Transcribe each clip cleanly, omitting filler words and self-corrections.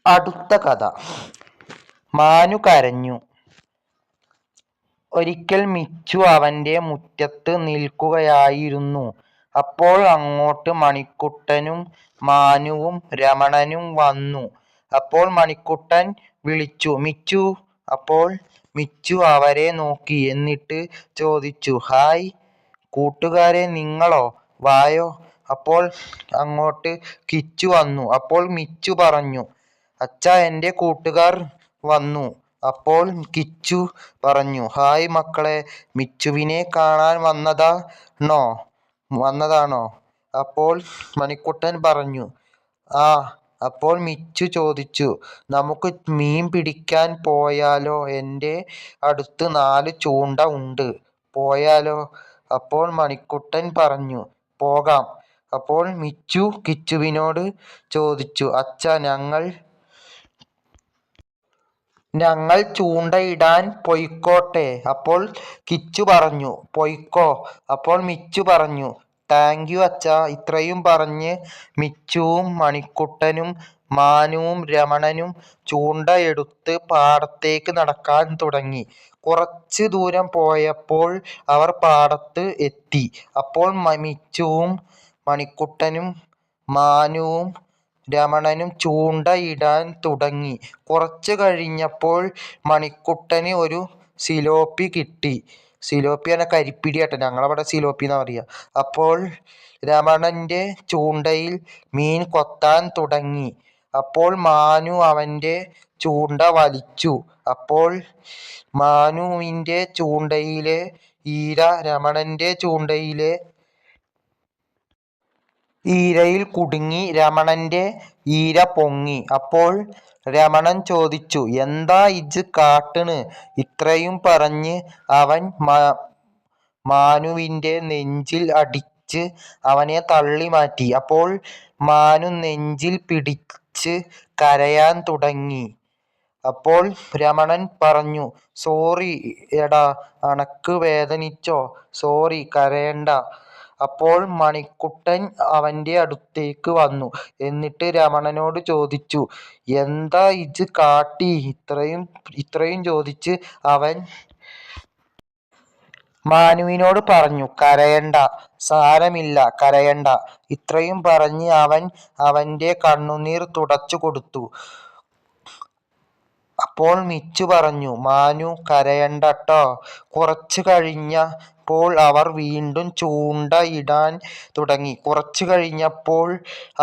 അടുത്ത കഥ. മാനു കരഞ്ഞു. ഒരിക്കൽ മിച്ചു അവന്റെ മുറ്റത്ത് നിൽക്കുകയായിരുന്നു. അപ്പോൾ അങ്ങോട്ട് മണിക്കുട്ടനും മാനുവും രമണനും വന്നു. അപ്പോൾ മണിക്കുട്ടൻ വിളിച്ചു, മിച്ചു. അപ്പോൾ മിച്ചു അവരെ നോക്കി. എന്നിട്ട് ചോദിച്ചു, ഹായ് കൂട്ടുകാരെ, നിങ്ങളോ? വായോ. അപ്പോൾ അങ്ങോട്ട് കിച്ചു വന്നു. അപ്പോൾ മിച്ചു പറഞ്ഞു, അച്ഛാ, എന്റെ കൂട്ടുകാർ വന്നു. അപ്പോൾ കിച്ചു പറഞ്ഞു, ഹായ് മക്കളെ, മിച്ചുവിനെ കാണാൻ വന്നതാണോ? അപ്പോൾ മണിക്കുട്ടൻ പറഞ്ഞു, ആ. അപ്പോൾ മിച്ചു ചോദിച്ചു, നമുക്ക് മീൻ പിടിക്കാൻ പോയാലോ? എൻ്റെ അടുത്ത് 4 ചൂണ്ട ഉണ്ട്, പോയാലോ? അപ്പോൾ മണിക്കുട്ടൻ പറഞ്ഞു, പോകാം. അപ്പോൾ മിച്ചു കിച്ചുവിനോട് ചോദിച്ചു, അച്ഛാ, ഞങ്ങൾ ചൂണ്ടയിടാൻ പൊയ്ക്കോട്ടെ? അപ്പോൾ കിച്ചു പറഞ്ഞു, പൊയ്ക്കോ. അപ്പോൾ മിച്ചു പറഞ്ഞു, താങ്ക് യു അച്ഛാ. ഇത്രയും പറഞ്ഞ് മിച്ചുവും മണിക്കുട്ടനും മാനുവും രമണനും ചൂണ്ടയെടുത്ത് പാടത്തേക്ക് നടക്കാൻ തുടങ്ങി. കുറച്ച് ദൂരം പോയപ്പോൾ അവർ പാടത്ത് എത്തി. അപ്പോൾ മിച്ചുവും മണിക്കുട്ടനും മാനുവും രമണനും ചൂണ്ടയിടാൻ തുടങ്ങി. കുറച്ച് കഴിഞ്ഞപ്പോൾ മണിക്കുട്ടന് ഒരു സിലോപ്പി കിട്ടി. സിലോപ്പി എന്ന കരിപ്പിടി കേട്ടോ, ഞങ്ങളവിടെ സിലോപ്പി എന്നാ പറയുക. അപ്പോൾ രമണന്റെ ചൂണ്ടയിൽ മീൻ കൊത്താൻ തുടങ്ങി. അപ്പോൾ മാനു അവന്റെ ചൂണ്ട വലിച്ചു. അപ്പോൾ മാനുവിന്റെ ചൂണ്ടയിലെ ഈര രമണന്റെ ചൂണ്ടയിലെ ഈരയിൽ കുടുങ്ങി. രമണന്റെ ഈര പൊങ്ങി. അപ്പോൾ രമണൻ ചോദിച്ചു, എന്താ ഇജ്ജ് കാട്ടണ്? ഇത്രയും പറഞ്ഞ് അവൻ മാനുവിന്റെ നെഞ്ചിൽ അടിച്ച് അവനെ തള്ളി മാറ്റി. അപ്പോൾ മാനു നെഞ്ചിൽ പിടിച്ച് കരയാൻ തുടങ്ങി. അപ്പോൾ രമണൻ പറഞ്ഞു, സോറി എടാ, അനക്ക് വേദനിച്ചോ? സോറി, കരയണ്ട. അപ്പോൾ മണിക്കുട്ടൻ അവന്റെ അടുത്തേക്ക് വന്നു. എന്നിട്ട് രമണനോട് ചോദിച്ചു, എന്താ ഇജ്ജ് കാട്ടി? ഇത്രയും ചോദിച്ച് അവൻ മാനുവിനോട് പറഞ്ഞു, കരയണ്ട, സാരമില്ല, കരയണ്ട. ഇത്രയും പറഞ്ഞ് അവൻ അവന്റെ കണ്ണുനീർ തുടച്ചു കൊടുത്തു. അപ്പോൾ മിച്ചു പറഞ്ഞു, മാനു കരയണ്ടട്ടോ. കുറച്ച് കഴിഞ്ഞപ്പോൾ അവർ വീണ്ടും ചൂണ്ടയിടാൻ തുടങ്ങി. കുറച്ച് കഴിഞ്ഞപ്പോൾ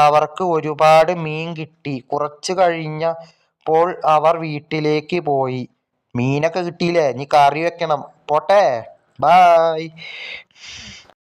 അവർക്ക് ഒരുപാട് മീൻ കിട്ടി. കുറച്ച് കഴിഞ്ഞപ്പോൾ അവർ വീട്ടിലേക്ക് പോയി. മീനൊക്കെ കിട്ടിയില്ലേ? ഇനി കറി വെക്കണം. പോട്ടെ, ബൈ.